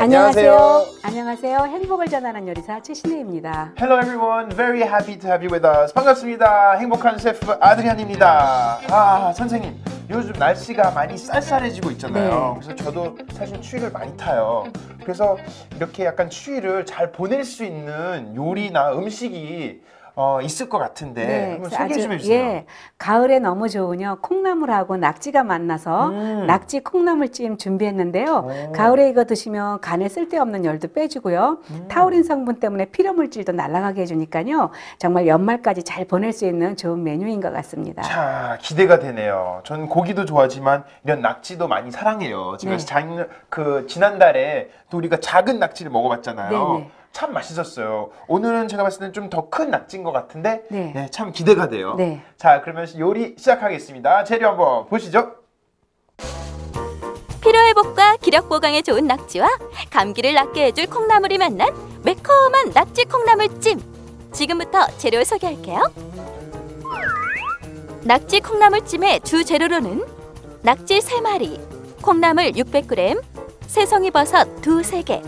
안녕하세요. 안녕하세요. 행복을 전하는 요리사 최신혜입니다. Hello everyone. Very happy to have you with us. 반갑습니다. 행복한 셰프 아드리안입니다. 선생님. 요즘 날씨가 많이 쌀쌀해지고 있잖아요. 네. 그래서 저도 사실 추위를 많이 타요. 그래서 이렇게 약간 추위를 잘 보낼 수 있는 요리나 음식이 있을 것 같은데 네, 한번 소개 좀 해주세요. 예, 가을에 너무 좋으요 콩나물하고 낙지가 만나서 낙지 콩나물찜 준비했는데요. 가을에 이거 드시면 간에 쓸데없는 열도 빼주고요. 타우린 성분 때문에 필요물질도 날아가게 해주니까요. 정말 연말까지 잘 보낼 수 있는 좋은 메뉴인 것 같습니다. 자, 기대가 되네요. 전 고기도 좋아하지만 이런 낙지도 많이 사랑해요. 제가 지난달에 또 우리가 작은 낙지를 먹어봤잖아요. 네네. 참 맛있었어요. 오늘은 제가 봤을 때는 좀 더 큰 낙지인 것 같은데 네, 참 기대가 돼요. 네. 자, 그러면 요리 시작하겠습니다. 재료 한번 보시죠. 피로회복과 기력 보강에 좋은 낙지와 감기를 낫게 해줄 콩나물이 만난 매콤한 낙지 콩나물찜. 지금부터 재료 소개할게요. 낙지 콩나물찜의 주 재료로는 낙지 3마리, 콩나물 600g, 새송이버섯 2-3개,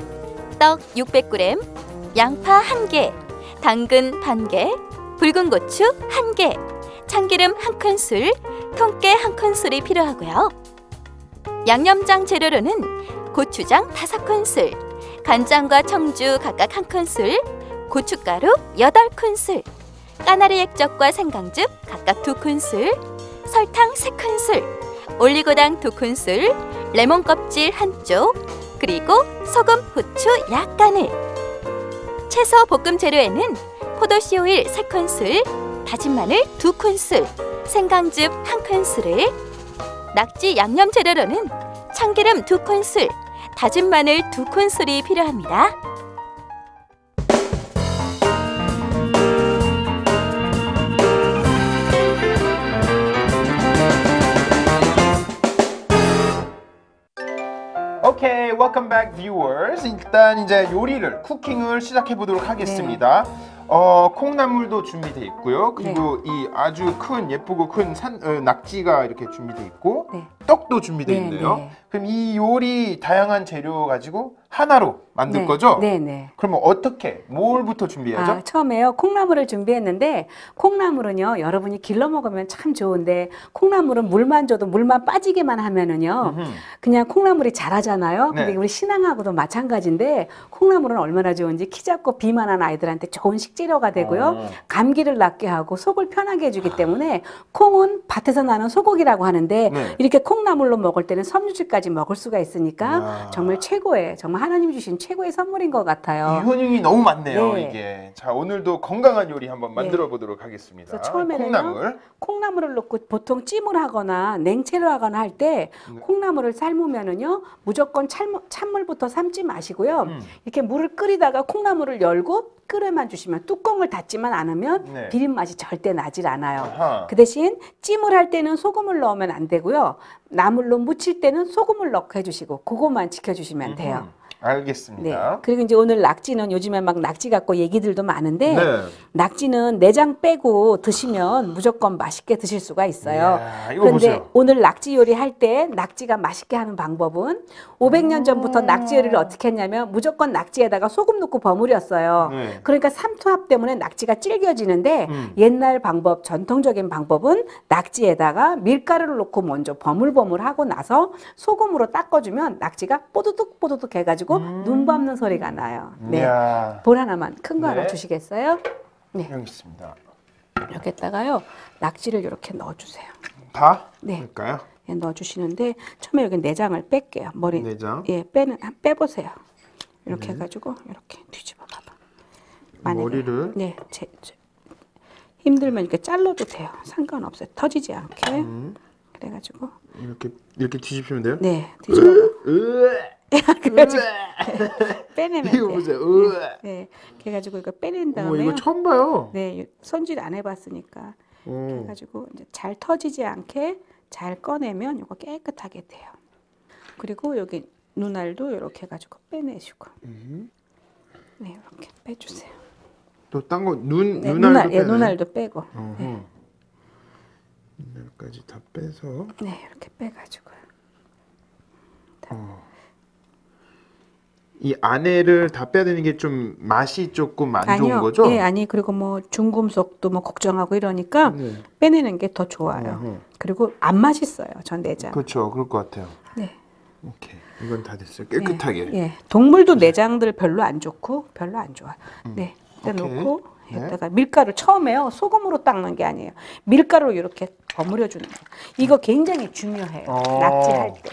떡 600g, 양파 1개, 당근 반개, 붉은 고추 1개, 참기름 1큰술, 통깨 1큰술이 필요하고요. 양념장 재료로는 고추장 5큰술, 간장과 청주 각각 1큰술, 고춧가루 8큰술, 까나리 액젓과 생강즙 각각 2큰술, 설탕 3큰술, 올리고당 2큰술, 레몬 껍질 1쪽, 그리고 소금, 후추 약간을. 채소 볶음 재료에는 포도씨 오일 3큰술, 다진 마늘 2큰술, 생강즙 1큰술을, 낙지 양념 재료로는 참기름 2큰술, 다진 마늘 2큰술이 필요합니다. Okay, welcome back viewers. 일단 이제 요리를, 쿠킹을 시작해 보도록 하겠습니다. 콩나물도 준비되어 있고요. 그리고 이 아주 큰 예쁘고 큰 낙지가 이렇게 준비되어 있고 떡도 준비되어 있네요. 그럼 이 요리 다양한 재료 가지고 하나로 만들 거죠? 네네. 그러면 어떻게, 뭘부터 준비하죠? 처음에요. 콩나물을 준비했는데 콩나물은요. 여러분이 길러 먹으면 참 좋은데 콩나물은 물만 줘도 물만 빠지게만 하면은요. 그냥 콩나물이 자라잖아요. 근데 우리 신앙하고도 마찬가지인데 콩나물은 얼마나 좋은지 키 작고 비만한 아이들한테 좋은 식재료가 되고요. 감기를 낫게 하고 속을 편하게 해주기 때문에 콩은 밭에서 나는 소고기라고 하는데 이렇게 콩나물로 먹을 때는 섬유질까지 먹을 수가 있으니까 정말 최고의, 정말 하나님이 주신 최고의 선물인 것 같아요. 이 효능이 너무 많네요. 이게. 자, 오늘도 건강한 요리 한번 만들어 보도록 하겠습니다. 처음에는 콩나물을 넣고 보통 찜을 하거나 냉채를 하거나 할 때 콩나물을 삶으면은요 무조건 찬물부터 삶지 마시고요. 이렇게 물을 끓이다가 콩나물을 열고 끓여만 주시면, 뚜껑을 닫지만 않으면 비린 맛이 절대 나질 않아요. 그 대신 찜을 할 때는 소금을 넣으면 안 되고요. 나물로 무칠 때는 소금을 넣고 해주시고 그것만 지켜주시면 돼요. 알겠습니다. 그리고 이제 오늘 낙지는 요즘에 막 낙지 갖고 얘기들도 많은데 낙지는 내장 빼고 드시면 무조건 맛있게 드실 수가 있어요. 그런데 오늘 낙지 요리 할 때 낙지가 맛있게 하는 방법은 500년 전부터 낙지 요리를 어떻게 했냐면 무조건 낙지에다가 소금 넣고 버무렸어요. 그러니까 삼투압 때문에 낙지가 질겨지는데 옛날 방법, 전통적인 방법은 낙지에다가 밀가루를 넣고 먼저 버물버물하고 나서 소금으로 닦아주면 낙지가 뽀드득 뽀드득 해가지고 눈 밟는 소리가 나요. 볼 하나만 큰 거 하나 주시겠어요? 여기 있습니다. 이렇게 했다가요 낙지를 이렇게 넣어주세요. 다? 넣을까요? 넣어주시는데 처음에 여기 내장을 뺄게요. 머리 내장? 빼보세요. 이렇게 해가지고 이렇게 뒤집어 봐봐. 머리를? 힘들면 이렇게 잘라도 돼요. 상관없어요. 터지지 않게. 그래가지고 이렇게 뒤집히면 돼요? 네, 뒤집어봐. 그래가지고 빼내면 이거 돼. 보세요. 네. 그래가지고 이거 빼낸 다음에 이거 처음 봐요. 네, 손질 안 해봤으니까. 그래가지고 이제 잘 터지지 않게 잘 꺼내면 이거 깨끗하게 돼요. 그리고 여기 눈알도 이렇게 해가지고 빼내시고. 네, 이렇게 빼주세요. 또 딴 거 네, 눈알도 빼네. 눈알도 빼고. 네. 눈알까지 다 빼서. 네, 이렇게 빼가지고요. 이 안에를 다 빼야 되는 게 좀 맛이 조금 안 좋은 아니요. 거죠? 네, 아니 그리고 뭐 중금속도 뭐 걱정하고 이러니까 빼내는 게 더 좋아요. 그리고 안 맛있어요, 전 내장. 그렇죠, 그럴 것 같아요. 네. 오케이, 이건 다 됐어요. 깨끗하게. 예, 동물도 내장들 별로 안 좋고 별로 안 좋아. 네, 일단 놓고 여기다가 밀가루 처음에요. 소금으로 닦는 게 아니에요. 밀가루로 이렇게 버무려 주는 거예요. 이거 굉장히 중요해요. 낙지할 때.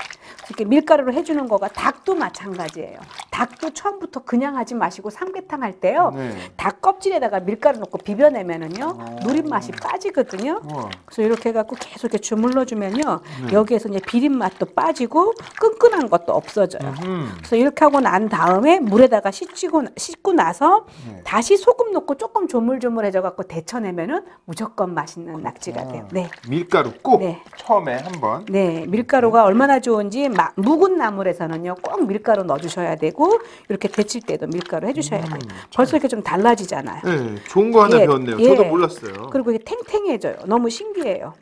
이렇게 밀가루로 해주는 거가 닭도 마찬가지예요. 닭도 처음부터 그냥 하지 마시고 삼계탕 할 때요. 닭 껍질에다가 밀가루 넣고 비벼내면은요. 누린 맛이 빠지거든요. 그래서 이렇게 해갖고 계속 이렇게 주물러 주면요. 여기에서 이제 비린 맛도 빠지고 끈끈한 것도 없어져요. 그래서 이렇게 하고 난 다음에 물에다가 씻고 나서 다시 소금 넣고 조금 조물조물해져갖고 데쳐내면은 무조건 맛있는 낙지가 돼요. 네. 밀가루 꼭 처음에 한번. 네, 밀가루가 얼마나 좋은지 묵은 나물에서는요 꼭 밀가루 넣어주셔야 되고 이렇게 데칠 때도 밀가루 해주셔야 돼요. 벌써 이렇게 좀 달라지잖아요. 네, 좋은 거 하나 배웠네요. 저도 몰랐어요. 그리고 이게 탱탱해져요. 너무 신기해요.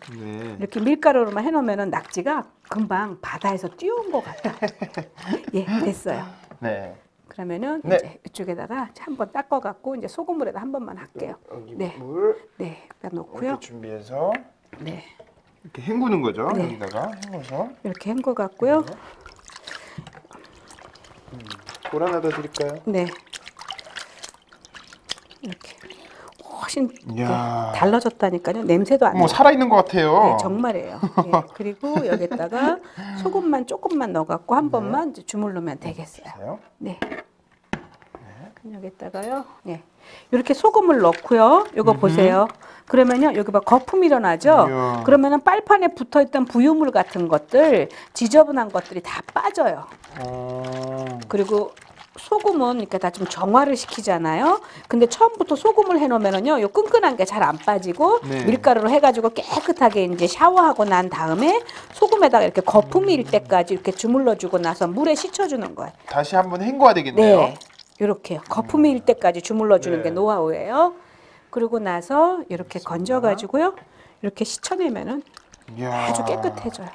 이렇게 밀가루로만 해놓으면 낙지가 금방 바다에서 뛰어온 것 같아요. 예, 됐어요. 네. 그러면은 이제 이쪽에다가 한번 닦아갖고 이제 소금물에다 한 번만 할게요. 여기 물. 네, 일단 놓고요. 이렇게 준비해서. 네. 이렇게 헹구는 거죠? 여기다가 헹궈서 이렇게 헹궈갖고요. 돌 하나 더 드릴까요? 네. 이렇게 훨씬 달라졌다니까요. 냄새도 안 나요. 뭐 살아있는 것 같아요. 네, 정말이에요. 네. 그리고 여기다가 소금만 조금만 넣어갖고 한 번만 이제 주물르면 되겠어요. 네. 그럼 여기다가요. 네. 이렇게 소금을 넣고요. 이거 보세요. 그러면요 여기 막 거품 일어나죠. 그러면은 빨판에 붙어있던 부유물 같은 것들, 지저분한 것들이 다 빠져요. 그리고 소금은 이렇게 다 좀 정화를 시키잖아요. 근데 처음부터 소금을 해놓으면은요, 요 끈끈한 게 잘 안 빠지고 밀가루로 해가지고 깨끗하게 이제 샤워하고 난 다음에 소금에다가 이렇게 거품이 일 때까지 이렇게 주물러주고 나서 물에 씻어주는 거예요. 다시 한번 헹궈야 되겠네요. 네, 이렇게요. 거품이 일 때까지 주물러주는 게 노하우예요. 그러고 나서 이렇게 건져가지고요, 이렇게 씻어내면은 아주 깨끗해져요.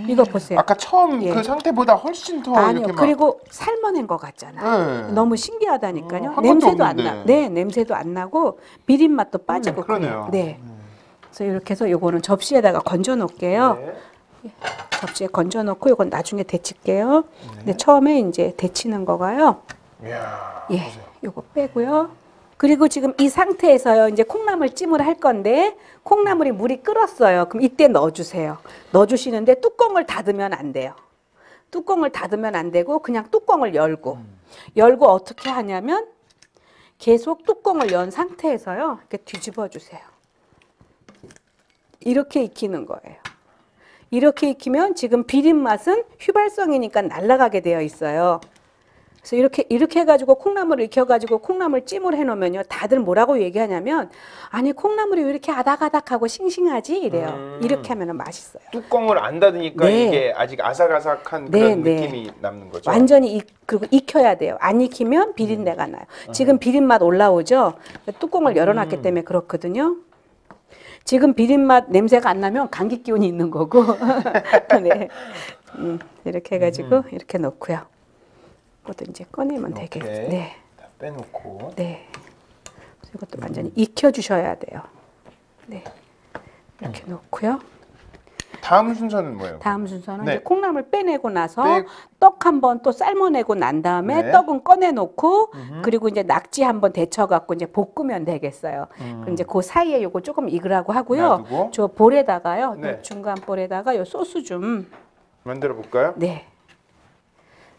이거 보세요. 아까 처음 그 상태보다 훨씬 더 아니요. 이렇게 그리고 삶아낸 것 같잖아요. 너무 신기하다니까요. 냄새도 안 나. 네, 냄새도 안 나고 비린 맛도 빠지고 그러네요. 네. 그래서 이렇게 해서 요거는 접시에다가 건져 놓을게요. 접시에 건져 놓고 요건 나중에 데칠게요. 근데 처음에 이제 데치는 거가요. 예, 요거 빼고요. 그리고 지금 이 상태에서요, 이제 콩나물 찜을 할 건데, 콩나물이 물이 끓었어요. 그럼 이때 넣어주세요. 넣어주시는데 뚜껑을 닫으면 안 돼요. 뚜껑을 닫으면 안 되고, 그냥 뚜껑을 열고 어떻게 하냐면, 계속 뚜껑을 연 상태에서요, 이렇게 뒤집어 주세요. 이렇게 익히는 거예요. 이렇게 익히면 지금 비린 맛은 휘발성이니까 날아가게 되어 있어요. 그래서 이렇게 해가지고 콩나물을 익혀가지고 콩나물 찜을 해놓으면요, 다들 뭐라고 얘기하냐면, 아니 콩나물이 왜 이렇게 아닥아닥하고 싱싱하지 이래요. 이렇게 하면은 맛있어요. 뚜껑을 안 닫으니까 이게 아직 아삭아삭한 그런 느낌이 남는 거죠. 완전히 그리고 익혀야 돼요. 안 익히면 비린내가 나요. 지금 비린 맛 올라오죠. 뚜껑을 열어놨기 때문에 그렇거든요. 지금 비린 맛 냄새가 안 나면 감기 기운이 있는 거고. 네. 이렇게 해가지고 이렇게 놓고요. 이것도 이제 꺼내면 되겠어요. 네. 다 빼놓고. 네. 이것도 완전히 익혀주셔야 돼요. 네. 이렇게 놓고요. 다음 순서는 뭐예요? 다음 순서는 이제 콩나물 빼내고 나서 떡 한번 또 삶아내고 난 다음에 떡은 꺼내놓고 그리고 이제 낙지 한번 데쳐갖고 이제 볶으면 되겠어요. 그럼 이제 그 사이에 요거 조금 익으라고 하고요. 놔두고. 저 볼에다가요. 중간 볼에다가 요 소스 좀 만들어 볼까요? 네.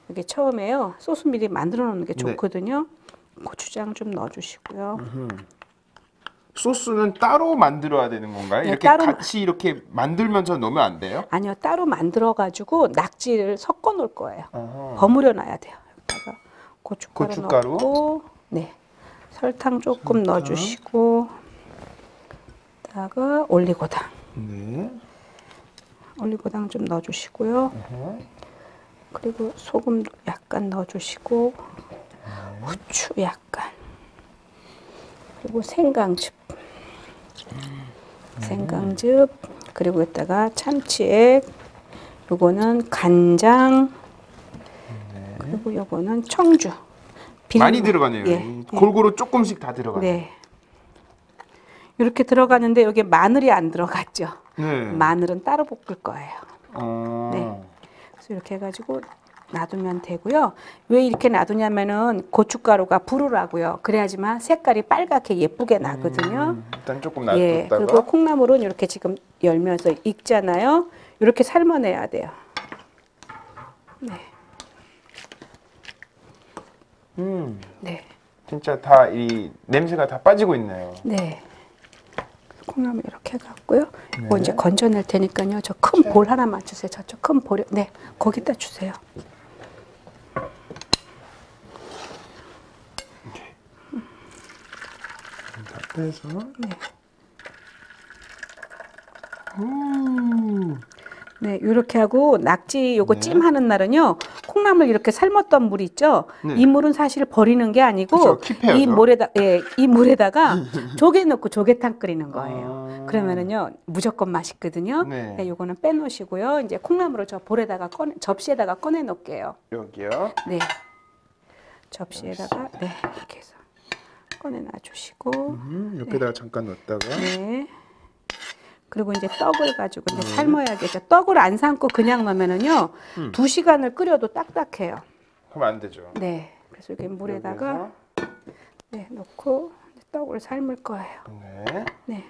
이게 처음에요. 소스 미리 만들어 놓는 게 좋거든요. 고추장 좀 넣어주시고요. 소스는 따로 만들어야 되는 건가요? 네, 이렇게 따로 같이 이렇게 만들면서 넣으면 안 돼요? 아니요, 따로 만들어 가지고 낙지를 섞어 놓을 거예요. 아하. 버무려 놔야 돼요. 여기다가 고춧가루 넣고, 네, 설탕 조금 넣어주시고, 다가 올리고당, 네. 올리고당 좀 넣어주시고요. 그리고 소금도 약간 넣어주시고, 후추 약간, 그리고 생강즙, 생강즙, 그리고 여기다가 참치액, 요거는 간장, 그리고 요거는 청주. 많이 들어가네요. 예, 골고루 조금씩 다 들어가네요. 네. 이렇게 들어가는데 여기 마늘이 안 들어갔죠. 네. 마늘은 따로 볶을 거예요. 네. 그래서 이렇게 해가지고 놔두면 되고요. 왜 이렇게 놔두냐면은 고춧가루가 부르라고요. 그래야지만 색깔이 빨갛게 예쁘게 나거든요. 일단 조금 놔뒀다가. 예, 그리고 콩나물은 이렇게 지금 열면서 익잖아요. 이렇게 삶아내야 돼요. 네. 네. 진짜 다 이 냄새가 다 빠지고 있네요. 네. 콩나물 이렇게 해갖고요. 이거 이제 건져낼 테니까요. 저 큰 볼 하나만 주세요. 저쪽 큰 볼에, 네, 거기다 주세요. 다 빼서. 네. 네, 이렇게 하고 낙지 요거 찜하는 날은요. 콩나물 이렇게 삶았던 물 있죠. 이 물은 사실 버리는 게 아니고 이 물에다가 조개 넣고 조개탕 끓이는 거예요. 그러면은요 무조건 맛있거든요. 네, 요거는 빼놓으시고요. 이제 콩나물을 저 볼에다가 접시에다가 꺼내 놓을게요. 여기요. 네, 접시에다가 네 이렇게 해서 꺼내 놔주시고 옆에다가 잠깐 넣었다가. 네. 그리고 이제 떡을 가지고 이제 삶아야겠죠. 떡을 안 삶고 그냥 넣으면은요, 2시간을 끓여도 딱딱해요. 그럼 안 되죠. 네. 그래서 이렇게 물에다가 네, 넣고 떡을 삶을 거예요. 네. 네.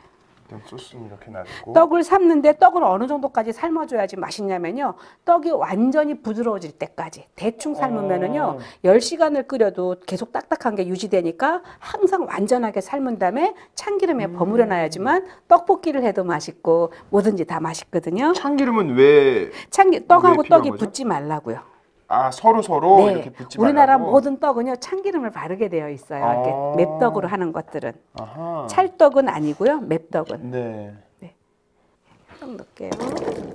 일단 소스는 이렇게 놔두고. 떡을 삶는데 떡을 어느 정도까지 삶아줘야지 맛있냐면요. 떡이 완전히 부드러워질 때까지 대충 삶으면은요. 10시간을 끓여도 계속 딱딱한 게 유지되니까 항상 완전하게 삶은 다음에 참기름에 버무려 놔야지만 떡볶이를 해도 맛있고 뭐든지 다 맛있거든요. 참기름은 왜? 떡하고 왜 떡이 거죠? 붙지 말라고요. 아, 서로 네. 이렇게 붙지 말라고? 우리나라 모든 떡은요 참기름을 바르게 되어 있어요. 이렇게 맵떡으로 하는 것들은. 아하. 찰떡은 아니고요. 맵떡은. 네. 네. 떡 넣을게요.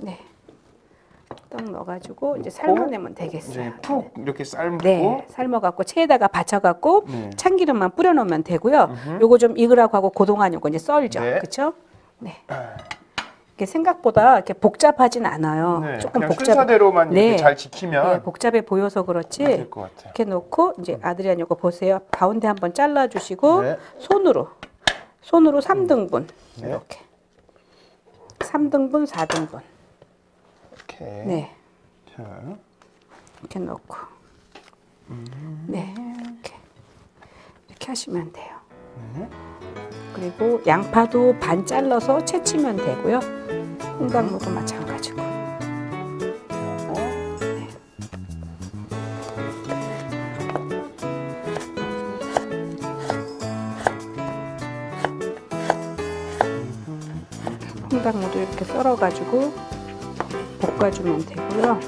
네. 떡 넣어가지고 이제 삶아내면 되겠어요. 이제 푹 이렇게 삶고. 네. 삶아갖고 체에다가 받쳐갖고 네. 참기름만 뿌려놓으면 되고요. 요거 좀 익으라고 하고 그동안 요거 이제 썰죠. 네. 그렇죠? 네. 생각보다 이렇게 복잡하진 않아요. 네, 조금 그냥 순서대로만 네. 이렇게 잘 지키면 네, 복잡해 보여서 그렇지. 될 것 같아요. 이렇게 놓고 이제 아드리안 이거 보세요. 가운데 한번 잘라주시고 네. 손으로 3등분 네. 이렇게 3등분, 4등분. 이렇게. 네, 자. 이렇게 넣고 네, 이렇게 하시면 돼요. 그리고 양파도 반 잘라서 채치면 되고요. 홍당무도 마찬가지고. 네. 홍당무도 이렇게 썰어가지고 볶아주면 되고요.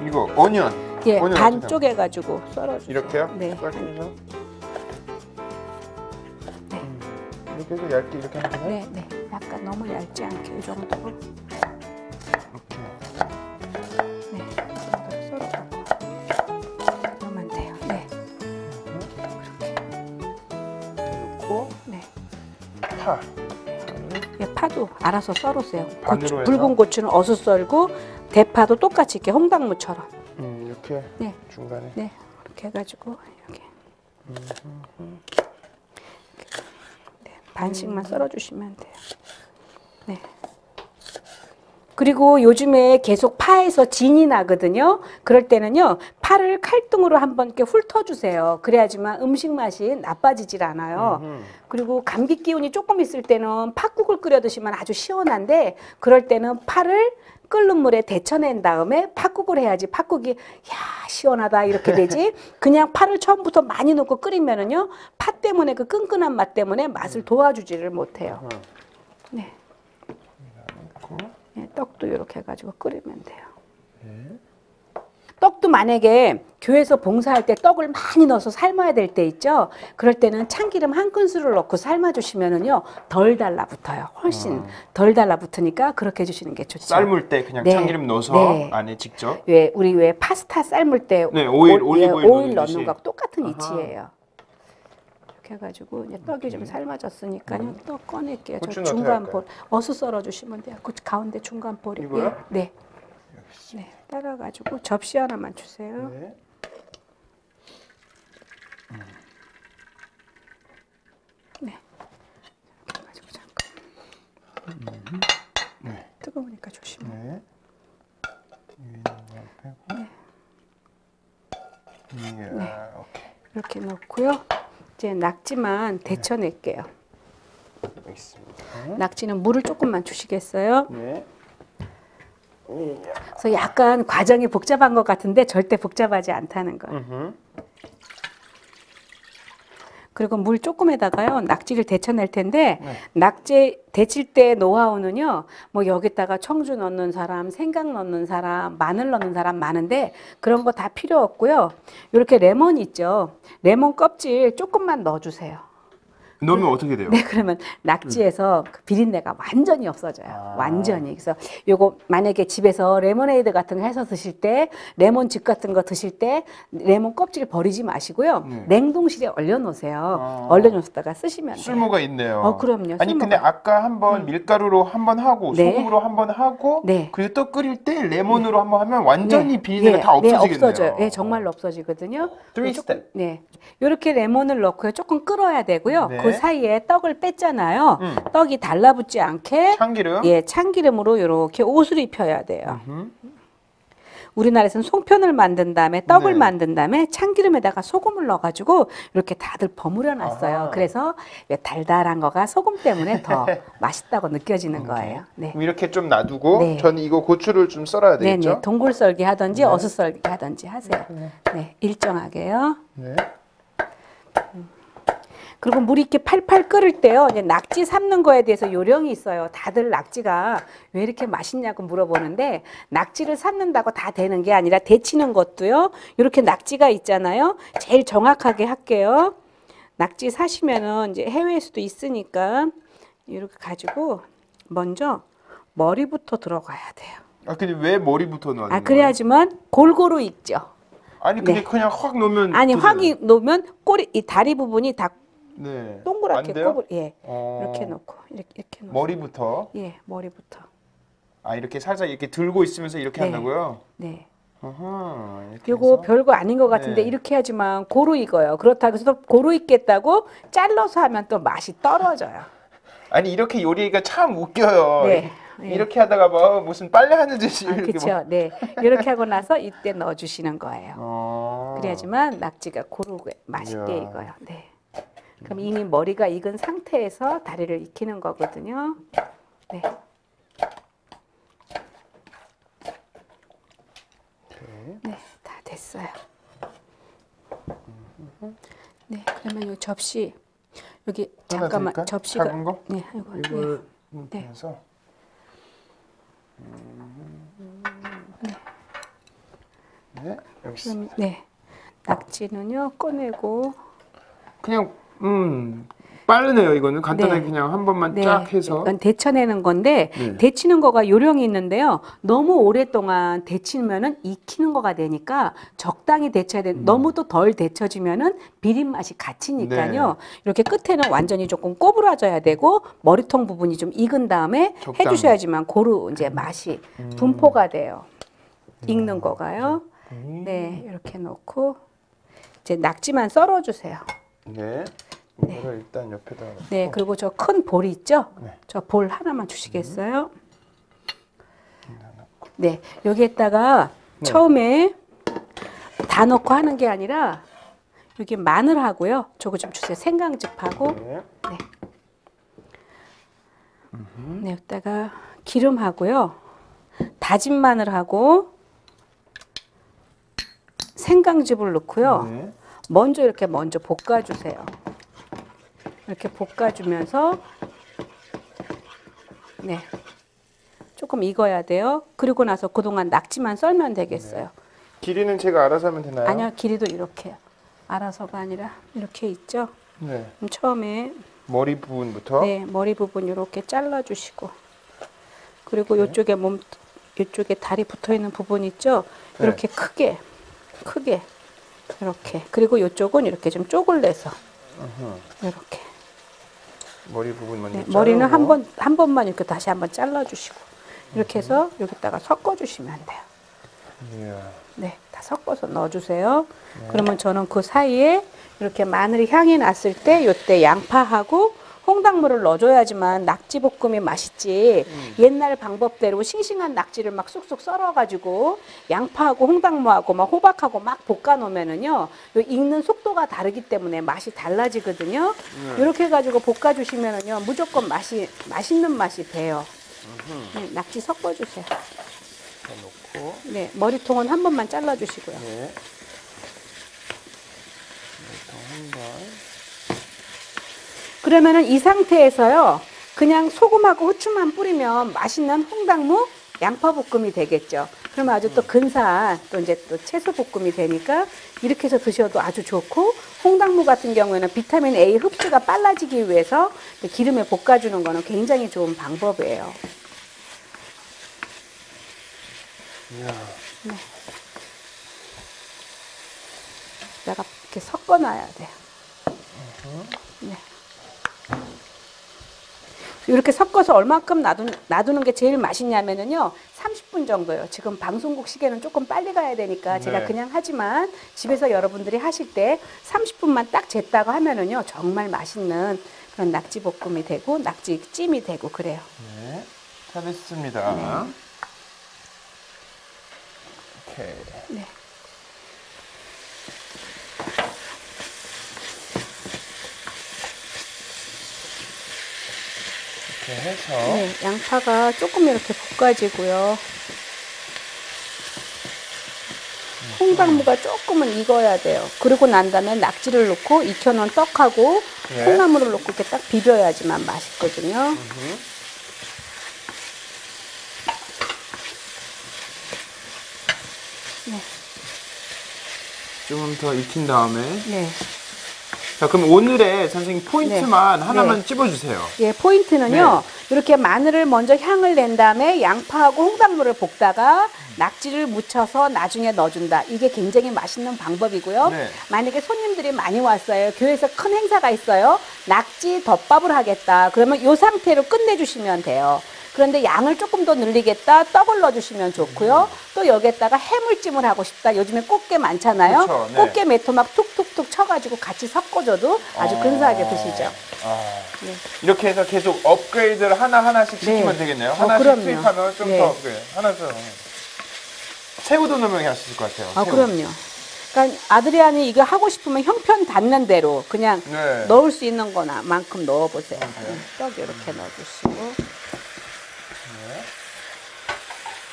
이거 어니언. 예, 어니언 반 어떻게 쪼개가지고 썰어주세요. 이렇게요? 네. 썰면서. 이렇게 해서 얇게 이렇게 하는 거예요? 네, 네. 약간 너무 얇지 않게 이 정도로. 이렇게. 네, 이 정도로 썰어가고 그러면 돼요. 네. 그렇게. 넣고 네. 파. 예, 파도 알아서 썰으세요. 반으로 해서? 붉은 고추는 어슷 썰고 대파도 똑같이 이렇게 홍당무처럼. 이렇게 네. 중간에. 네, 이렇게 해가지고 이렇게. 네, 반씩만 썰어주시면 돼요. 네. 그리고 요즘에 계속 파에서 진이 나거든요. 그럴 때는요, 파를 칼등으로 한번 이렇게 훑어주세요. 그래야지만 음식 맛이 나빠지질 않아요. 그리고 감기 기운이 조금 있을 때는 팥국을 끓여 드시면 아주 시원한데, 그럴 때는 파를 끓는 물에 데쳐낸 다음에 팥국을 해야지 팥국이 야 시원하다 이렇게 되지. 그냥 파를 처음부터 많이 넣고 끓이면은요 팥 때문에 그 끈끈한 맛 때문에 맛을 도와주지를 못해요. 네. 네, 떡도 이렇게 해가지고 끓이면 돼요. 떡도 만약에 교회에서 봉사할 때 떡을 많이 넣어서 삶아야 될 때 있죠. 그럴 때는 참기름 한 큰술을 넣고 삶아주시면은요 덜 달라붙어요. 훨씬 덜 달라붙으니까 그렇게 해주시는 게 좋죠. 삶을 때 그냥 네. 참기름 넣어서 네. 안에 직접. 우리 왜 파스타 삶을 때 네, 올리브오일 넣는 거 똑같은 이치예요. 이렇게 해가지고 이제 떡이 좀 삶아졌으니까요. 떡 꺼낼게요. 저 중간 볼 어슷 썰어주시면 돼요. 그 가운데 중간 볼이. 이거요? 네. 네, 따라가지고 접시 하나만 주세요. 네. 네. 가지고 잠깐. 네. 뜨거우니까 조심해. 네. 네. 오케이. 이렇게 넣고요. 이제 낙지만 데쳐낼게요. 알겠습니다. 낙지는 물을 조금만 주시겠어요? 네. 그래서 약간 과정이 복잡한 것 같은데 절대 복잡하지 않다는 거예요. 그리고 물 조금에다가요 낙지를 데쳐낼 텐데 낙지 데칠 때 노하우는요 뭐 여기다가 청주 넣는 사람, 생강 넣는 사람, 마늘 넣는 사람 많은데 그런 거 다 필요 없고요. 이렇게 레몬 있죠. 레몬 껍질 조금만 넣어주세요. 넣으면 어떻게 돼요? 네, 그러면 낙지에서 그 비린내가 완전히 없어져요. 완전히. 그래서 요거 만약에 집에서 레모네이드 같은 거 해서 드실 때, 레몬즙 같은 거 드실 때 레몬 껍질 버리지 마시고요. 냉동실에 얼려놓으세요. 얼려놓았다가 쓰시면 돼요. 쓸모가 있네요. 그럼요. 아니 근데 아까 한번 밀가루로 한번 하고 네. 소금으로 한번 하고 네. 그리고 또 끓일 때 레몬으로 한번 하면 완전히 네. 비린내가 네. 다 없어지겠네요. 네, 없어져요. 네, 정말로 없어지거든요. 3스텝. 네. 이렇게 레몬을 넣고요. 조금 끓어야 되고요. 네. 그 사이에 떡을 뺐잖아요. 떡이 달라붙지 않게 참기름. 예, 참기름으로 이렇게 옷을 입혀야 돼요. 우리나라에서는 송편을 만든 다음에 떡을 네. 만든 다음에 참기름에다가 소금을 넣어가지고 이렇게 다들 버무려 놨어요. 아하. 그래서 달달한 거가 소금 때문에 더 맛있다고 느껴지는 거예요. 네. 그럼 이렇게 좀 놔두고 네. 저는 이거 고추를 좀 썰어야 되겠죠? 네네. 동굴 썰기 하든지 어슷 썰기 하든지 하세요. 네, 일정하게요. 네. 그리고 물이 이렇게 팔팔 끓을 때요. 이제 낙지 삶는 거에 대해서 요령이 있어요. 다들 낙지가 왜 이렇게 맛있냐고 물어보는데 낙지를 삶는다고 다 되는 게 아니라 데치는 것도요. 이렇게 낙지가 있잖아요. 제일 정확하게 할게요. 낙지 사시면은 이제 해외에 수도 있으니까 이렇게 가지고 먼저 머리부터 들어가야 돼요. 아 근데 왜 머리부터 넣는 거예요? 그래야지만 골고루 익죠. 아니 근데 네. 그냥 확 넣으면 아니 되잖아요. 확 놓으면 꼬리 이 다리 부분이 다 네. 동그랗게 안 돼요? 꼽을 예 어. 이렇게 놓고 이렇게 놓고 머리부터 예 머리부터 아 이렇게 살짝 이렇게 들고 있으면서 이렇게 네. 한다고요? 네 아하, 이렇게 요거 해서. 별거 아닌 것 같은데 네. 이렇게 하지만 고루 익어요. 그렇다고 해서 또 고루 익겠다고 잘라서 하면 또 맛이 떨어져요. 아니 이렇게 요리가 참 웃겨요. 네. 예. 이렇게 하다가 뭐 무슨 빨래 하는 듯이 이렇게 그렇죠. 네 이렇게 하고 나서 이때 넣어주시는 거예요. 어. 그래야지만 낙지가 고루게 맛있게 이야. 익어요. 네. 그럼 이미 머리가 익은 상태에서 다리를 익히는 거거든요. 네. 네, 다 됐어요. 네, 그러면 이 접시 여기 하나 잠깐만 드릴까요? 접시가 작은 거? 네, 이거 이걸 네. 해서 네 여기 있어. 그럼 네, 낙지는요 꺼내고 그냥 빠르네요. 이거는 간단하게 네. 그냥 한 번만 네, 쫙 해서 이건 데쳐내는 건데 네. 데치는 거가 요령이 있는데요. 너무 오랫동안 데치면은 익히는 거가 되니까 적당히 데쳐야 돼. 너무 또 덜 데쳐지면은 비린 맛이 갇히니까요. 네. 이렇게 끝에는 완전히 조금 꼬부라져야 되고 머리통 부분이 좀 익은 다음에 적당히. 해주셔야지만 고루 이제 맛이 분포가 돼요. 익는 거가요. 네, 이렇게 넣고 이제 낙지만 썰어주세요. 네. 이거를 일단 옆에다 놓고 네, 그리고 저 큰 볼이 있죠? 네. 저 볼 하나만 주시겠어요? 네, 여기에다가 처음에 다 넣고 하는 게 아니라 여기 마늘하고요. 저거 좀 주세요. 생강즙하고. 네. 네. 네, 여기다가 기름하고요. 다진 마늘하고 생강즙을 넣고요. 네. 먼저 이렇게 볶아주세요. 이렇게 볶아주면서 네, 조금 익어야 돼요. 그리고 나서 그동안 낙지만 썰면 되겠어요. 네. 길이는 제가 알아서 하면 되나요? 아니요, 길이도 이렇게 알아서가 아니라 이렇게 있죠. 네. 처음에 머리 부분부터. 네, 머리 부분 이렇게 잘라주시고, 그리고 네. 이쪽에 다리 붙어 있는 부분 있죠. 네. 이렇게 크게 이렇게. 그리고 이쪽은 이렇게 좀 쪼글내서 이렇게. 머리 부분 먼저. 네, 머리는 한 번만 이렇게 다시 한번 잘라주시고, 이렇게 해서 여기다가 섞어주시면 돼요. 이야. 네, 다 섞어서 넣어주세요. 네. 그러면 저는 그 사이에 이렇게 마늘이 향이 났을 때 이때 양파하고 홍당무를 넣어줘야지만 낙지볶음이 맛있지. 옛날 방법대로 싱싱한 낙지를 막 쑥쑥 썰어가지고 양파하고 홍당무하고 막 호박하고 막 볶아놓으면은요, 익는 속도가 다르기 때문에 맛이 달라지거든요. 이렇게 해가지고 볶아주시면은요, 무조건 맛있는 맛이 돼요. 네, 낙지 섞어주세요. 넣고. 네, 머리통은 한 번만 잘라주시고요. 네. 머리통 한 번. 그러면은 이 상태에서요, 그냥 소금하고 후추만 뿌리면 맛있는 홍당무 양파볶음이 되겠죠. 그러면 아주 또 근사한 또 이제 또 채소볶음이 되니까 이렇게 해서 드셔도 아주 좋고, 홍당무 같은 경우에는 비타민 A 흡수가 빨라지기 위해서 기름에 볶아주는 거는 굉장히 좋은 방법이에요. 이야. 네. 내가 이렇게 섞어놔야 돼요. 네. 이렇게 섞어서 얼마큼 놔두는 게 제일 맛있냐면요, 30분 정도요. 지금 방송국 시계는 조금 빨리 가야 되니까 제가 네. 그냥 하지만 집에서 여러분들이 하실 때 30분만 딱 쟀다고 하면은요, 정말 맛있는 그런 낙지볶음이 되고 낙지찜이 되고 그래요. 네, 다 됐습니다. 네. 오케이. 네. 이렇게 해서. 네, 양파가 조금 이렇게 볶아지고요. 홍당무가 조금은 익어야 돼요. 그리고 난 다음에 낙지를 넣고 익혀놓은 떡하고 네. 콩나물을 넣고 이렇게 딱 비벼야지만 맛있거든요. 네. 좀 더 익힌 다음에. 네. 자, 그럼 오늘의 선생님 포인트만 네. 하나만 네. 찝어주세요. 예, 포인트는요. 네. 이렇게 마늘을 먼저 향을 낸 다음에 양파하고 홍당무를 볶다가 낙지를 묻혀서 나중에 넣어준다. 이게 굉장히 맛있는 방법이고요. 네. 만약에 손님들이 많이 왔어요. 교회에서 큰 행사가 있어요. 낙지 덮밥을 하겠다. 그러면 이 상태로 끝내주시면 돼요. 그런데 양을 조금 더 늘리겠다. 떡을 넣어주시면 좋고요. 또 여기에다가 해물찜을 하고 싶다. 요즘에 꽃게 많잖아요. 그렇죠, 네. 꽃게 매토막 툭툭툭 쳐가지고 같이 섞어줘도 아주 근사하게 드시죠. 네. 이렇게 해서 계속 업그레이드를 하나하나씩 시키면 네. 되겠네요. 하나씩 그럼요. 투입하면 좀 더 네. 업그레이드. 하나 더. 새우도 넣으면 할 수 있을 것 같아요. 새우. 그럼요. 그러니까 아드리안이 이거 하고 싶으면 형편 닿는 대로 그냥 네. 넣을 수 있는 거나 만큼 넣어보세요. 떡 이렇게 넣어주시고.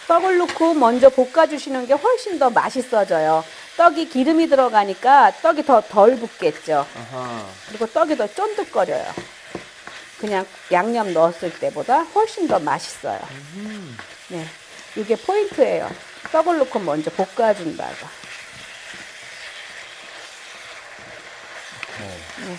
떡을 넣고 먼저 볶아주시는 게 훨씬 더 맛있어져요. 떡이 기름이 들어가니까 떡이 더 덜 붙겠죠. 아하. 그리고 떡이 더 쫀득거려요. 그냥 양념 넣었을 때보다 훨씬 더 맛있어요. 네, 이게 포인트예요. 떡을 넣고 먼저 볶아준다가. 네.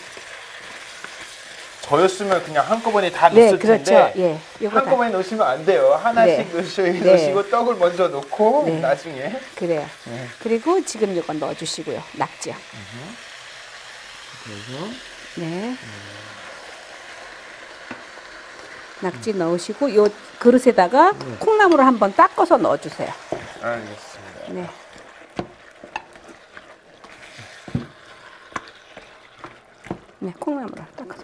저였으면 그냥 한꺼번에 다 네, 넣었을 그렇죠. 텐데 예, 요거 다. 한꺼번에 넣으시면 안 돼요. 하나씩 네. 넣으시고 떡을 먼저 넣고 네. 나중에. 그래요. 네. 그리고 지금 이거 넣어주시고요. 낙지요. 그래서 네. 낙지 넣으시고 요 그릇에다가 콩나물을 한번 닦아서 넣어주세요. 알겠습니다. 네. 네, 콩나물을 닦아서.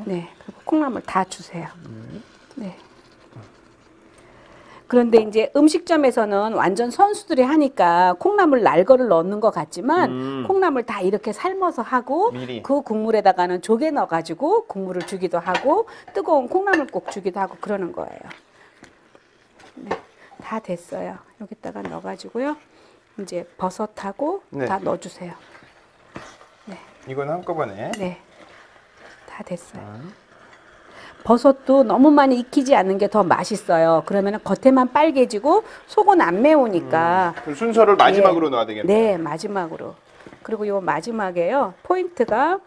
네, 그리고 콩나물 다 주세요. 네. 그런데 이제 음식점에서는 완전 선수들이 하니까 콩나물 날거를 넣는 것 같지만 콩나물 다 이렇게 삶아서 하고 미리. 그 국물에다가는 조개 넣어가지고 국물을 주기도 하고 뜨거운 콩나물국 주기도 하고 그러는 거예요. 다 됐어요. 여기다가 넣어가지고요. 이제 버섯하고 네. 다 넣어주세요. 네. 이건 한꺼번에. 네. 다 됐어요. 버섯도 너무 많이 익히지 않는 게 더 맛있어요. 그러면 겉에만 빨개지고 속은 안 매우니까. 그 순서를 마지막으로 넣어야 되겠네요. 네, 마지막으로. 그리고 요 마지막에요. 포인트가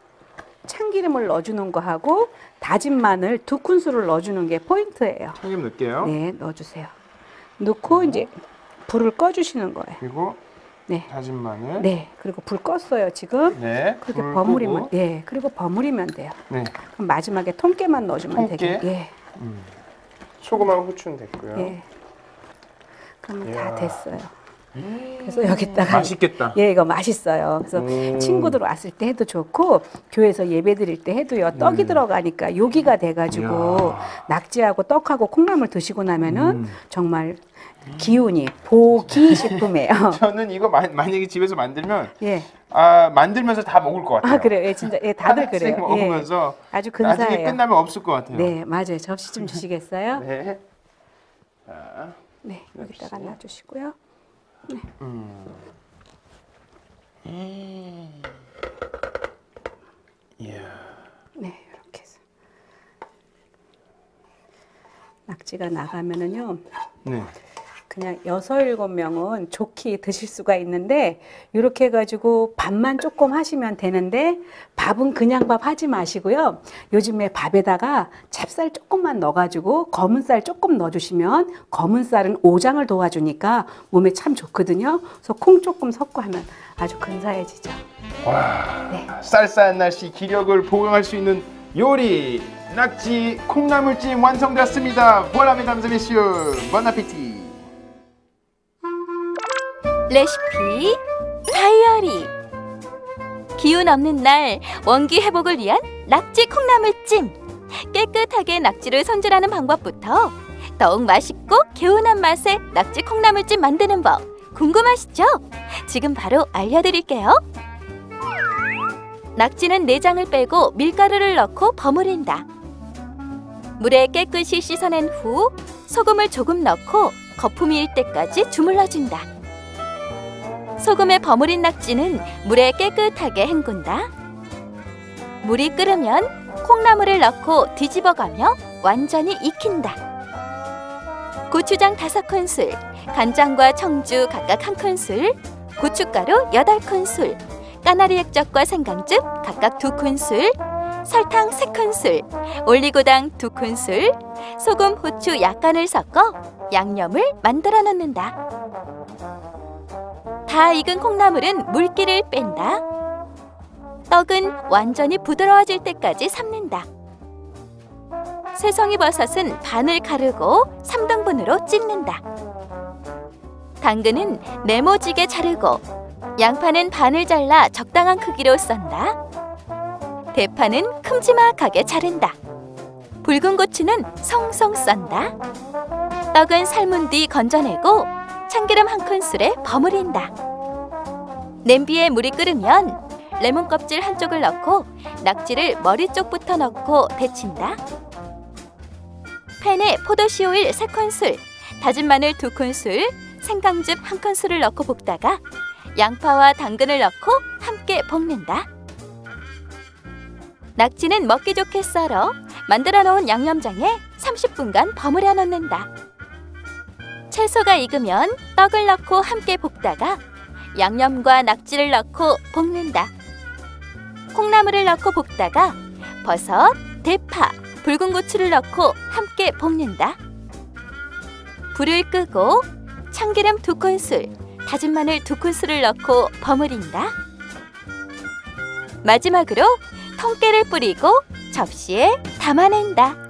참기름을 넣어주는 거 하고 다진 마늘 2큰술을 넣어주는 게 포인트예요. 참기름 넣을게요. 네, 넣어주세요. 넣고 이제 불을 꺼주시는 거예요. 그리고 네. 다진 마늘. 네, 그리고 불 껐어요 지금. 네. 그렇게 불 버무리면, 끄고. 네, 그리고 버무리면 돼요. 네. 그럼 마지막에 통깨만 넣어주면 통깨? 되겠. 예, 소금하고 후추는 됐고요. 예. 그러면 다 이야. 됐어요. 그래서 여기다가 맛있겠다. 예, 이거 맛있어요. 그래서 친구들 왔을 때 해도 좋고 교회에서 예배 드릴 때 해도요. 떡이 들어가니까 요기가 돼가지고 이야. 낙지하고 떡하고 콩나물 드시고 나면은 정말 기운이 보기 식품이에요. 저는 이거 만약에 집에서 만들면 예. 만들면서 다 먹을 것 같아요. 아 그래요. 예, 진짜 예, 다들 하나씩 그래요. 먹으면서 예. 아주 근사해요. 나중에 끝나면 없을 것 같아요. 네, 맞아요. 접시 좀 주시겠어요? 네. 자, 네, 여기다가 놔주시고요. 이야. 네, 이렇게 해서 낙지가 나가면은요. 네. 그냥 6, 7명은 좋게 드실 수가 있는데 이렇게 해가지고 밥만 조금 하시면 되는데 밥은 그냥 밥 하지 마시고요. 요즘에 밥에다가 찹쌀 조금만 넣어가지고 검은 쌀 조금 넣어주시면 검은 쌀은 오장을 도와주니까 몸에 참 좋거든요. 그래서 콩 조금 섞고 하면 아주 근사해지죠. 와, 네. 쌀쌀한 날씨 기력을 보강할 수 있는 요리 낙지 콩나물찜 완성되었습니다. 보라 메담 메시유 bon appétit. 레시피 다이어리. 기운 없는 날 원기 회복을 위한 낙지 콩나물찜. 깨끗하게 낙지를 손질하는 방법부터 더욱 맛있고 개운한 맛의 낙지 콩나물찜 만드는 법 궁금하시죠? 지금 바로 알려드릴게요. 낙지는 내장을 빼고 밀가루를 넣고 버무린다. 물에 깨끗이 씻어낸 후 소금을 조금 넣고 거품이 일 때까지 주물러준다. 소금에 버무린 낙지는 물에 깨끗하게 헹군다. 물이 끓으면 콩나물을 넣고 뒤집어가며 완전히 익힌다. 고추장 5큰술, 간장과 청주 각각 1큰술, 고춧가루 8큰술, 까나리 액젓과 생강즙 각각 2큰술, 설탕 3큰술, 올리고당 2큰술, 소금, 후추 약간을 섞어 양념을 만들어 넣는다. 다 익은 콩나물은 물기를 뺀다. 떡은 완전히 부드러워질 때까지 삶는다. 새송이 버섯은 반을 가르고 3등분으로 찢는다. 당근은 네모지게 자르고 양파는 반을 잘라 적당한 크기로 썬다. 대파는 큼지막하게 자른다. 붉은 고추는 송송 썬다. 떡은 삶은 뒤 건져내고 참기름 1큰술에 버무린다. 냄비에 물이 끓으면 레몬 껍질 한쪽을 넣고 낙지를 머리 쪽부터 넣고 데친다. 팬에 포도씨 오일 3큰술, 다진 마늘 2큰술, 생강즙 1큰술을 넣고 볶다가 양파와 당근을 넣고 함께 볶는다. 낙지는 먹기 좋게 썰어 만들어 놓은 양념장에 30분간 버무려 놓는다. 채소가 익으면 떡을 넣고 함께 볶다가 양념과 낙지를 넣고 볶는다. 콩나물을 넣고 볶다가 버섯, 대파, 붉은 고추를 넣고 함께 볶는다. 불을 끄고 참기름 2큰술, 다진 마늘 2큰술을 넣고 버무린다. 마지막으로 통깨를 뿌리고 접시에 담아낸다.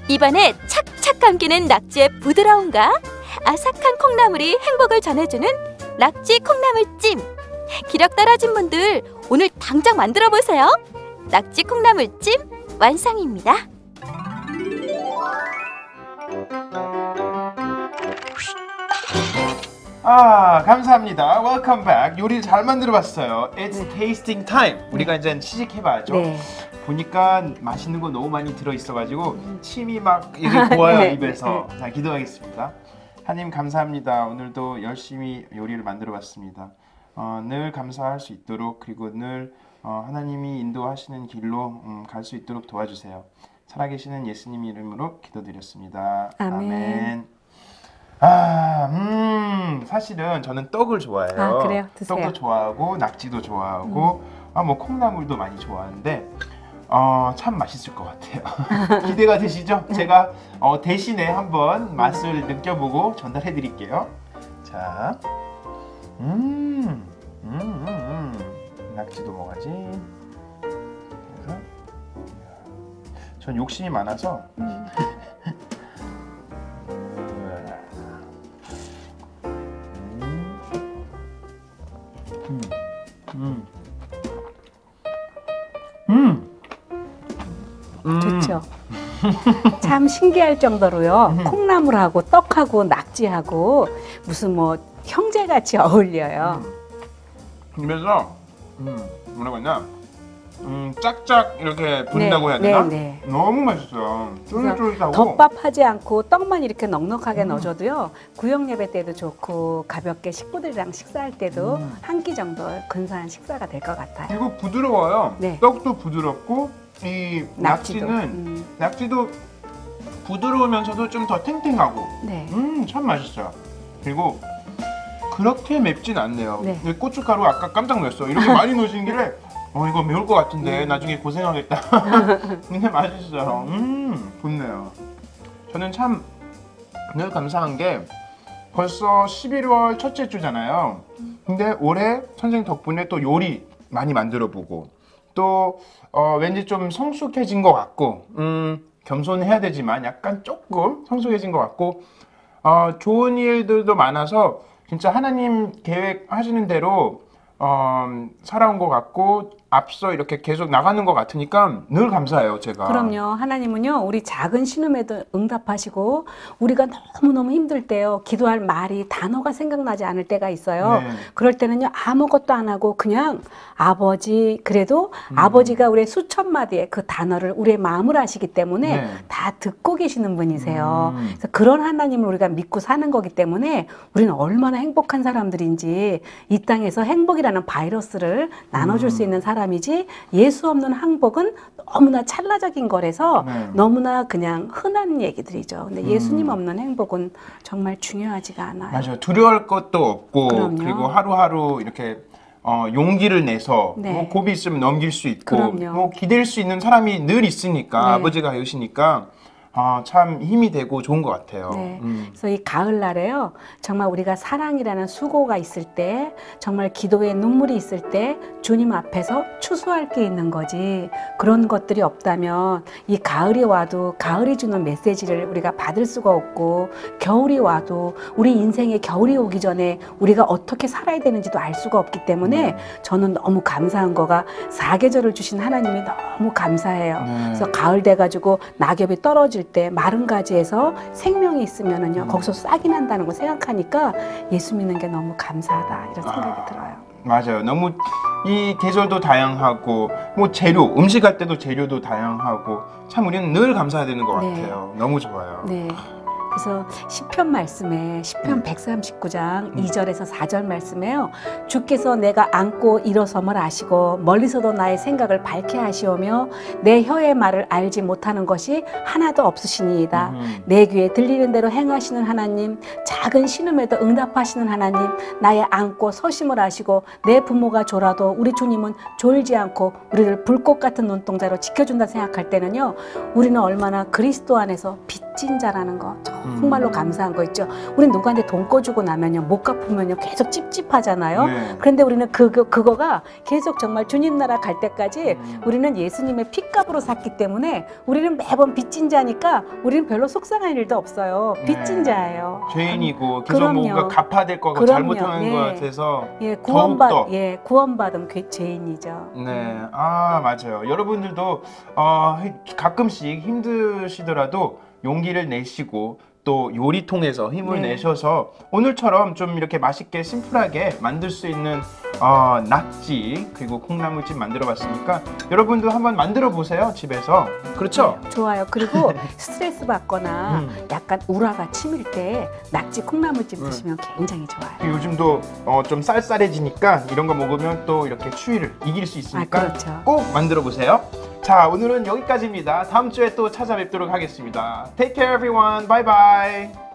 입안에 착착 감기는 낙지의 부드러움과 아삭한 콩나물이 행복을 전해주는 낙지 콩나물찜. 기력 떨어진 분들 오늘 당장 만들어 보세요. 낙지 콩나물찜 완성입니다. 감사합니다. Welcome back. 요리를 잘 만들어봤어요. It's tasting time. 우리가 이제 시식해봐야죠. 네. 보니까 맛있는 거 너무 많이 들어있어가지고 침이 막 이게 고와요 네. 입에서. 자, 기도하겠습니다. 하나님 감사합니다. 오늘도 열심히 요리를 만들어봤습니다. 늘 감사할 수 있도록 그리고 늘 하나님이 인도하시는 길로 갈 수 있도록 도와주세요. 살아계시는 예수님 이름으로 기도드렸습니다. 아멘. 사실은 저는 떡을 좋아해요. 아, 그래요? 드세요. 떡도 좋아하고 낙지도 좋아하고 뭐 콩나물도 많이 좋아하는데 참 맛있을 것 같아요. 기대가 되시죠? 제가 대신에 한번 맛을 느껴보고 전달해 드릴게요. 자, 낙지도 먹어야지. 그래서 전 욕심이 많아서 좋죠. 참 신기할 정도로요. 콩나물하고 떡하고 낙지하고 무슨 뭐 형제같이 어울려요. 그래서 뭐라고 했나? 짝짝 이렇게 분다고 해야 되나? 네. 너무 맛있어요. 쫄깃쫄깃하고. 덮밥하지 않고 떡만 이렇게 넉넉하게 넣어줘도요. 구역 예배 때도 좋고 가볍게 식구들이랑 식사할 때도 한 끼 정도 근사한 식사가 될 것 같아요. 그리고 부드러워요. 네. 떡도 부드럽고 이 낙지도 부드러우면서도 좀 더 탱탱하고. 네. 참 맛있어요. 그리고 그렇게 맵진 않네요. 네. 고춧가루 아까 깜짝 놀랐어. 이렇게 많이 넣으신 길에 이거 매울 것 같은데 나중에 고생하겠다. 근데 맛있어요. 좋네요. 저는 참 늘 감사한 게 벌써 11월 첫째 주잖아요. 근데 올해 선생님 덕분에 또 요리 많이 만들어 보고 또 왠지 좀 성숙해진 것 같고 겸손해야 되지만 약간 조금 성숙해진 것 같고 좋은 일들도 많아서 진짜 하나님 계획하시는 대로 살아온 것 같고 앞서 이렇게 계속 나가는 것 같으니까 늘 감사해요, 제가. 그럼요. 하나님은요, 우리 작은 신음에도 응답하시고 우리가 너무너무 힘들 때요, 기도할 말이, 단어가 생각나지 않을 때가 있어요. 네. 그럴 때는요, 아무것도 안 하고 그냥 아버지, 그래도 아버지가 우리의 수천 마디의 그 단어를 우리의 마음을 아시기 때문에 네. 다 듣고 계시는 분이세요. 그래서 그런 하나님을 우리가 믿고 사는 거기 때문에 우리는 얼마나 행복한 사람들인지, 이 땅에서 행복이라는 바이러스를 나눠줄 수 있는 사람이지, 예수 없는 행복은 너무나 찰나적인 거라서 너무나 그냥 흔한 얘기들이죠. 근데 예수님 없는 행복은 정말 중요하지가 않아요. 맞아요. 두려워할 것도 없고 그럼요. 그리고 하루하루 이렇게 용기를 내서 네. 뭐 고비 있으면 넘길 수 있고 그럼요. 뭐 기댈 수 있는 사람이 늘 있으니까 네. 아버지가 계시니까 참 힘이 되고 좋은 것 같아요. 네. 그래서 이 가을날에요, 정말 우리가 사랑이라는 수고가 있을 때, 정말 기도에 눈물이 있을 때 주님 앞에서 추수할 게 있는 거지, 그런 것들이 없다면 이 가을이 와도 가을이 주는 메시지를 우리가 받을 수가 없고, 겨울이 와도 우리 인생에 겨울이 오기 전에 우리가 어떻게 살아야 되는지도 알 수가 없기 때문에 저는 너무 감사한 거가 사계절을 주신 하나님이 너무 감사해요. 그래서 가을 돼가지고 낙엽이 떨어질 때 마른 가지에서 생명이 있으면은요, 거기서 싹이 난다는 거 생각하니까 예수 믿는 게 너무 감사하다, 이런 생각이 들어요. 맞아요. 너무 이 계절도 다양하고 뭐 재료, 음식할 때도 재료도 다양하고 참 우리는 늘 감사해야 되는 것 네. 같아요. 너무 좋아요. 네. 그래서 시편 말씀에 시편 139장 2절에서 4절 말씀에요, 주께서 내가 앉고 일어섬을 아시고 멀리서도 나의 생각을 밝게 하시오며 내 혀의 말을 알지 못하는 것이 하나도 없으시니이다. 내 귀에 들리는 대로 행하시는 하나님, 작은 신음에도 응답하시는 하나님, 나의 앉고 서심을 아시고 내 부모가 졸아도 우리 주님은 졸지 않고 우리를 불꽃 같은 눈동자로 지켜준다 생각할 때는요, 우리는 얼마나 그리스도 안에서 빚진 자라는 거 정말로 감사한 거 있죠. 우리 누구한테 돈 꿔주고 나면요, 못 갚으면요 계속 찝찝하잖아요. 네. 그런데 우리는 그거가 계속 정말 주님 나라 갈 때까지 우리는 예수님의 핏값으로 샀기 때문에 우리는 매번 빚진 자니까 우리는 별로 속상한 일도 없어요. 빚진 자예요. 죄인이고 계속 그럼요. 뭔가 갚아야 될 거고 잘못하는 것 같아서 더욱더 구원받은 죄인이죠. 네, 맞아요. 여러분들도 가끔씩 힘드시더라도 용기를 내시고 또 요리통에서 힘을 네. 내셔서 오늘처럼 좀 이렇게 맛있게 심플하게 만들 수 있는 낙지 그리고 콩나물찜 만들어 봤으니까 여러분도 한번 만들어 보세요, 집에서. 그렇죠? 네, 좋아요. 그리고 스트레스 받거나 약간 우라가 치밀 때 낙지 콩나물찜 드시면 굉장히 좋아요. 요즘도 좀 쌀쌀해지니까 이런 거 먹으면 또 이렇게 추위를 이길 수 있으니까 그렇죠. 꼭 만들어 보세요. 자, 오늘은 여기까지입니다. 다음 주에 또 찾아뵙도록 하겠습니다. Take care everyone. Bye bye.